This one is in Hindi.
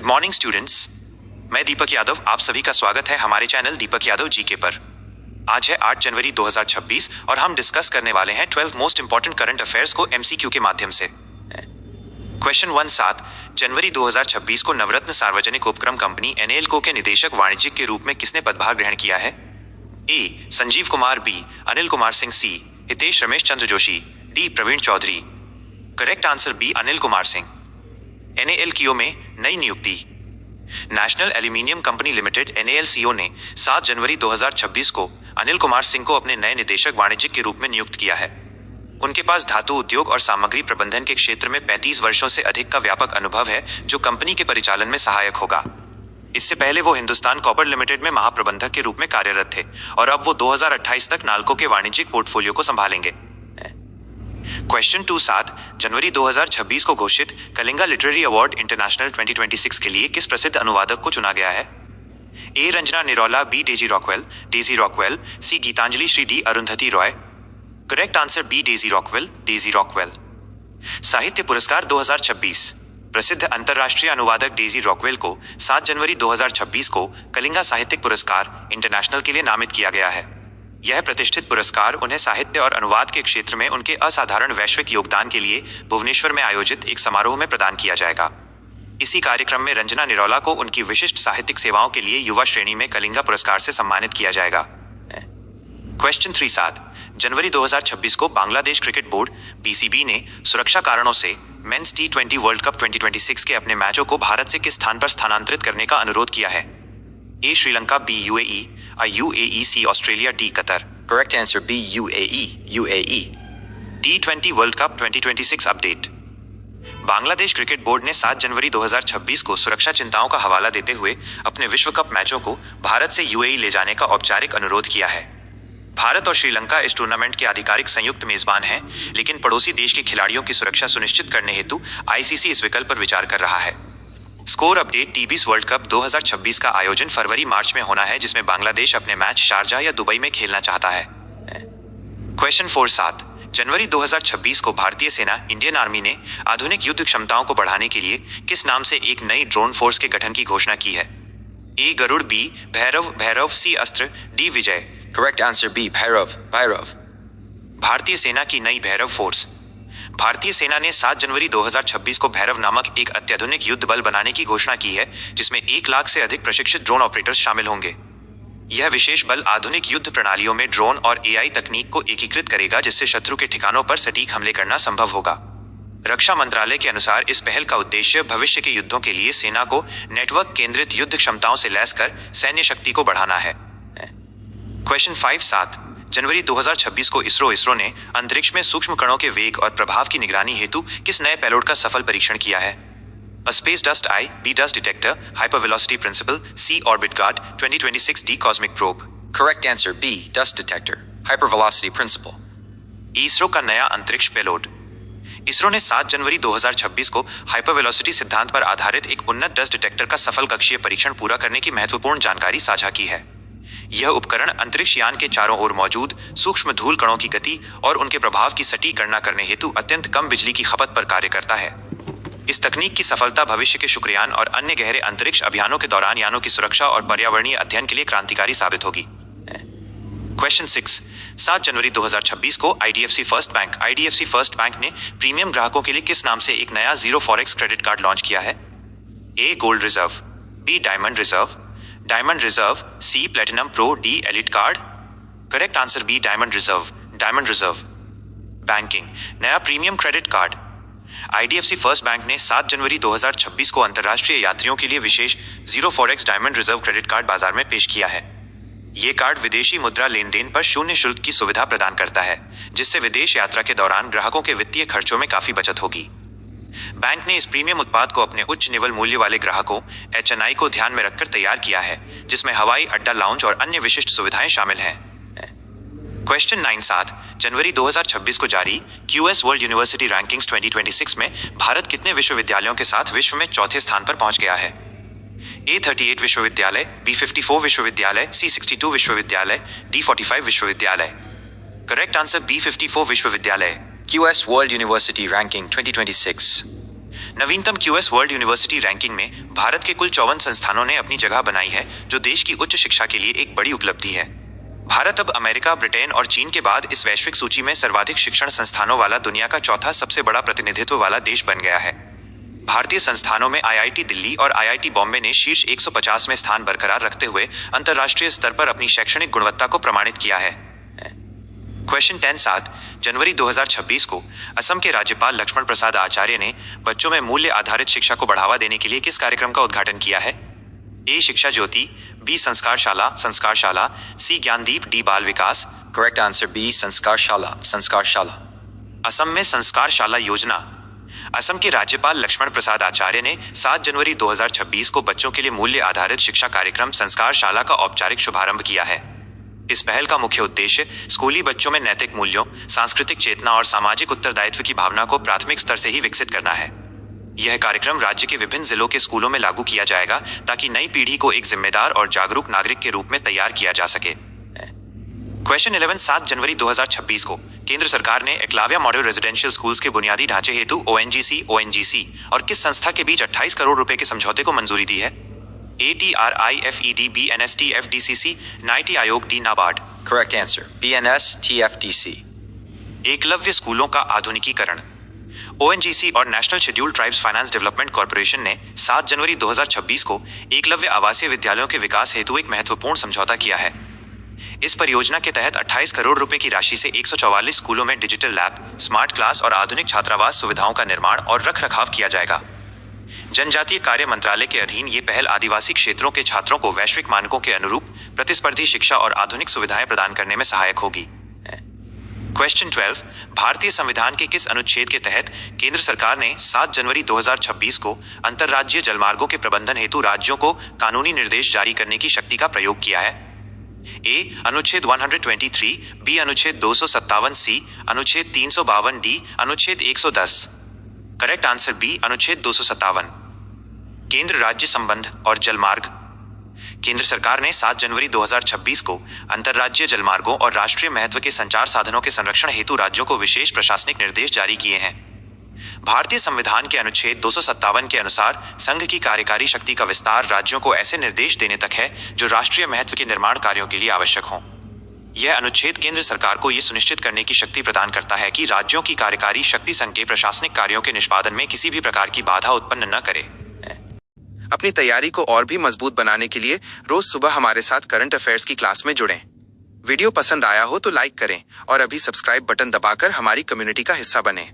गुड मॉर्निंग स्टूडेंट्स, मैं दीपक यादव। आप सभी का स्वागत है हमारे चैनल दीपक यादव जीके पर। आज है 8 जनवरी 2026 और हम डिस्कस करने वाले हैं 12 मोस्ट इंपॉर्टेंट करंट अफेयर्स को एमसीक्यू के माध्यम से। क्वेश्चन 1 7 जनवरी 2026 को नवरत्न सार्वजनिक उपक्रम कंपनी एनएलको के निदेशक वाणिज्यिक के रूप में किसने पदभार ग्रहण किया है? A Sanjeev Kumar, B Anil Kumar Singh, C Hitesh Ramesh Chandra Joshi, D Praveen Chaudhary. Correct answer B Anil Kumar Singh. NALCO में नई नियुक्ति। National aluminium company limited NLCO ने 7 जनवरी 2026 को अनिल कुमार सिंह को अपने नए निदेशक वाणिज्यिक के रूप में नियुक्त किया है। उनके पास धातु उद्योग और सामग्री प्रबंधन के क्षेत्र में 35 वर्षों से अधिक का व्यापक अनुभव है, जो कंपनी के परिचालन में सहायक होगा। इससे पहले वो हिंदुस्तान कॉपर लिमिटेड में महाप्रबंधक के रूप में कार्यरत थे और अब वो 2028 तक नाल्को के वाणिज्यिक पोर्टफोलियो को संभालेंगे। क्वेश्चन 2 7 जनवरी 2026 को घोषित कलिंगा लिटरेरी अवार्ड इंटरनेशनल 2026 के लिए किस प्रसिद्ध अनुवादक को चुना गया है? A Ranjana Niraula, B Daisy Rockwell, C Gitanjali Shree, D Arundhati Roy. Correct answer B Daisy Rockwell. साहित्य पुरस्कार 2026। प्रसिद्ध अंतर्राष्ट्रीय अनुवादक डेजी रॉकवेल को 7 जनवरी 2026 को कलिंगा साहित्यिक पुरस्कार इंटरनेशनल के लिए नामित किया गया है। यह प्रतिष्ठित पुरस्कार उन्हें साहित्य और अनुवाद के क्षेत्र में उनके असाधारण वैश्विक योगदान के लिए भुवनेश्वर में आयोजित एक समारोह में प्रदान किया जाएगा। इसी कार्यक्रम में रंजना निरौला को उनकी विशिष्ट साहित्यिक सेवाओं के लिए युवा श्रेणी में कलिंगा पुरस्कार से सम्मानित किया जाएगा। क्वेश्चन 3 7 जनवरी 2026 को बांग्लादेश क्रिकेट बोर्ड बीसीबी ने सुरक्षा कारणों से मेंस T20 वर्ल्ड कप 2026 के अपने मैचों को भारत से किस स्थान पर स्थानांतरित करने का अनुरोध किया है? A Sri Lanka, B UAE, C Australia, D Qatar. Correct answer B UAE. T20 world cup 2026 update. Bangladesh cricket board ने 7 जनवरी 2026 को सुरक्षा चिंताओं का हवाला देते हुए अपने विश्व कप मैचों को भारत से यूएई ले जाने का औपचारिक अनुरोध किया है। भारत और श्रीलंका इस टूर्नामेंट के आधिकारिक संयुक्त मेजबान हैं, लेकिन पड़ोसी देश के खिलाड़ियों की सुरक्षा सुनिश्चित करने हेतु आईसीसी इस विकल्प पर विचार कर रहा है। Score update. T20 world cup 2026 का आयोजन फरवरी-मार्च में होना है, जिसमें बांग्लादेश अपने मैच शारजाह या दुबई में खेलना चाहता है। क्वेश्चन 4 7 जनवरी 2026 को भारतीय सेना इंडियन आर्मी ने आधुनिक युद्ध क्षमताओं को बढ़ाने के लिए किस नाम से एक नई ड्रोन फोर्स के गठन की घोषणा की है? ए गरुड़, बी भैरव, सी अस्त्र, डी विजय। Correct answer B Bhairav. भारतीय सेना की नई भैरव फोर्स। भारतीय सेना ने 7 जनवरी 2026 को भैरव नामक एक अत्याधुनिक युद्ध बल बनाने की घोषणा की है, जिसमें 1 लाख से अधिक प्रशिक्षित ड्रोन ऑपरेटर्स शामिल होंगे। यह विशेष बल आधुनिक युद्ध प्रणालियों में ड्रोन और एआई तकनीक को एकीकृत करेगा, जिससे शत्रु के ठिकानों पर सटीक हमले करना संभव होगा। रक्षा मंत्रालय के अनुसार इस पहल का उद्देश्य भविष्य के युद्धों के लिए सेना को नेटवर्क केंद्रित युद्ध क्षमताओं से लैस कर सैन्य शक्ति को बढ़ाना है। क्वेश्चन 5 7 जनवरी 2026 को इसरो ने अंतरिक्ष में सूक्ष्म कणों के वेग और प्रभाव की निगरानी हेतु किस नए पेलोड का सफल परीक्षण किया है? A space dust I, B dust detector, hyper velocity principle, C orbit guard 2026, D cosmic probe. Correct answer B dust detector, hyper velocity principle. ISRO का नया अंतरिक्ष पेलोड। इसरो ने 7 जनवरी 2026 को हाइपर वेलोसिटी सिद्धांत पर आधारित एक उन्नत डस्ट डिटेक्टर का सफल कक्षीय परीक्षण पूरा करने की महत्वपूर्ण जानकारी साझा की है। यह उपकरण अंतरिक्ष यान के चारों ओर मौजूद सूक्ष्म धूल कणों की गति और उनके प्रभाव की सटीक गणना करने हेतु अत्यंत कम बिजली की खपत पर कार्य करता है। इस तकनीक की सफलता भविष्य के शुक्रयान और अन्य गहरे अंतरिक्ष अभियानों के दौरान यानों की सुरक्षा और पर्यावरणीय अध्ययन के लिए क्रांतिकारी साबित होगी। क्वेश्चन 6 7 जनवरी 2026 को आईडीएफसी फर्स्ट बैंक ने प्रीमियम ग्राहकों के लिए किस नाम से एक नया zero forex credit card launch किया है? A gold reserve, B diamond reserve, C platinum pro, D elite card. Correct answer B diamond reserve. Banking. नया premium credit card. IDFC first bank ने 7 जनवरी 2026 को अंतर्राष्ट्रीय यात्रियों के लिए विशेष zero forex diamond reserve credit card बाजार में पेश किया है। ये कार्ड विदेशी मुद्रा लेन देन पर शून्य शुल्क की सुविधा प्रदान करता है, जिससे विदेश यात्रा के दौरान ग्राहकों के वित्तीय खर्चों में काफी बचत होगी। बैंक ने इस प्रीमियम उत्पाद को अपने उच्च निवल मूल्य वाले ग्राहकों HNI को ध्यान में रखकर तैयार किया है, जिसमें हवाई अड्डा लाउंज और अन्य विशिष्ट सुविधाएं शामिल हैं। क्वेश्चन 9 7 जनवरी 2026 को जारी QS वर्ल्ड यूनिवर्सिटी रैंकिंग्स 2026 में भारत कितने विश्वविद्यालयों के साथ विश्व में चौथे स्थान पर पहुंच गया है? ए 38 विश्वविद्यालय, बी 54 विश्वविद्यालय, सी 62 विश्वविद्यालय, डी 45 विश्वविद्यालय। करेक्ट आंसर बी 54 विश्वविद्यालय। QS World University Ranking 2026. नवीनतम क्यूएस वर्ल्ड यूनिवर्सिटी रैंकिंग में भारत के कुल 54 संस्थानों ने अपनी जगह बनाई है, जो देश की उच्च शिक्षा के लिए एक बड़ी उपलब्धि है। भारत अब अमेरिका, ब्रिटेन और चीन के बाद इस वैश्विक सूची में सर्वाधिक शिक्षण संस्थानों वाला दुनिया का चौथा सबसे बड़ा प्रतिनिधित्व वाला देश बन गया है। भारतीय संस्थानों में आईआईटी दिल्ली और आईआईटी बॉम्बे ने शीर्ष 150 में स्थान बरकरार रखते हुए अंतर्राष्ट्रीय स्तर पर अपनी शैक्षणिक गुणवत्ता को प्रमाणित किया है। क्वेश्चन 10 7 जनवरी 2026 को असम के राज्यपाल लक्ष्मण प्रसाद आचार्य ने बच्चों में मूल्य आधारित शिक्षा को बढ़ावा देने के लिए किस कार्यक्रम का उद्घाटन किया है? ए शिक्षा ज्योति, बी संस्कारशाला, सी ज्ञानदीप, डी बाल विकास। Correct answer B. Sanskarshala. Assam में संस्कारशाला योजना। असम के राज्यपाल लक्ष्मण प्रसाद आचार्य ने 7 जनवरी 2026 को बच्चों के लिए मूल्य आधारित शिक्षा कार्यक्रम संस्कारशाला का औपचारिक शुभारंभ किया है। इस पहल का मुख्य उद्देश्य स्कूली बच्चों में नैतिक मूल्यों, सांस्कृतिक चेतना और सामाजिक उत्तरदायित्व की भावना को प्राथमिक स्तर से ही विकसित करना है। यह कार्यक्रम राज्य के विभिन्न जिलों के स्कूलों में लागू किया जाएगा ताकि नई पीढ़ी को एक जिम्मेदार और जागरूक नागरिक के रूप में तैयार किया जा सके। क्वेश्चन 11 7 जनवरी 2026 को केंद्र सरकार ने एकलव्य मॉडल रेजिडेंशियल स्कूल्स के बुनियादी ढांचे हेतु ओएनजीसी और किस संस्था के बीच 28 करोड़ रुपए के समझौते को मंजूरी दी है? ATRIFED, BNST, FDCC, NITI Aayog, D NABARD. Correct answer BNS TFDC. Eklavya स्कूलों का आधुनिकीकरण। ओएनजीसी और national schedule tribes finance development corporation ने 7 जनवरी 2026 को एकलव्य आवासीय विद्यालयों के विकास हेतु एक महत्वपूर्ण समझौता किया है। इस परियोजना के तहत 28 करोड़ रुपए की राशि से 144 स्कूलों में डिजिटल लैब, स्मार्ट क्लास और आधुनिक छात्रावास सुविधाओं का निर्माण और रखरखाव किया जाएगा। जनजातीय कार्य मंत्रालय के अधीन ये पहल आदिवासी क्षेत्रों के छात्रों को वैश्विक मानकों के अनुरूप प्रतिस्पर्धी शिक्षा और आधुनिक सुविधाएं प्रदान करने में सहायक होगी। क्वेश्चन 12 भारतीय संविधान के किस अनुच्छेद के तहत केंद्र सरकार ने 7 जनवरी 2026 को अंतर्राज्यीय जलमार्गों के प्रबंधन हेतु राज्यों को कानूनी निर्देश जारी करने की शक्ति का प्रयोग किया है? ए अनुच्छेद 123, बी अनुच्छेद 257, सी अनुच्छेद 352, डी अनुच्छेद 110। करेक्ट आंसर बी अनुच्छेद 257। केंद्र राज्य संबंध और जलमार्ग। केंद्र सरकार ने 7 जनवरी 2026 को अंतर्राज्यीय जलमार्गों और राष्ट्रीय महत्व के संचार साधनों के संरक्षण हेतु राज्यों को विशेष प्रशासनिक निर्देश जारी किए हैं। भारतीय संविधान के अनुच्छेद 257 के अनुसार संघ की कार्यकारी शक्ति का विस्तार राज्यों को ऐसे निर्देश देने तक है जो राष्ट्रीय महत्व के निर्माण कार्यों के लिए आवश्यक हों। यह अनुच्छेद केंद्र सरकार को यह सुनिश्चित करने की शक्ति प्रदान करता है कि राज्यों की कार्यकारी शक्ति संघ के प्रशासनिक कार्यों के निष्पादन में किसी भी प्रकार की बाधा उत्पन्न न करे। अपनी तैयारी को और भी मजबूत बनाने के लिए रोज सुबह हमारे साथ करंट अफेयर्स की क्लास में जुड़ें। वीडियो पसंद आया हो तो लाइक करें और अभी सब्सक्राइब बटन दबाकर हमारी कम्युनिटी का हिस्सा बनें।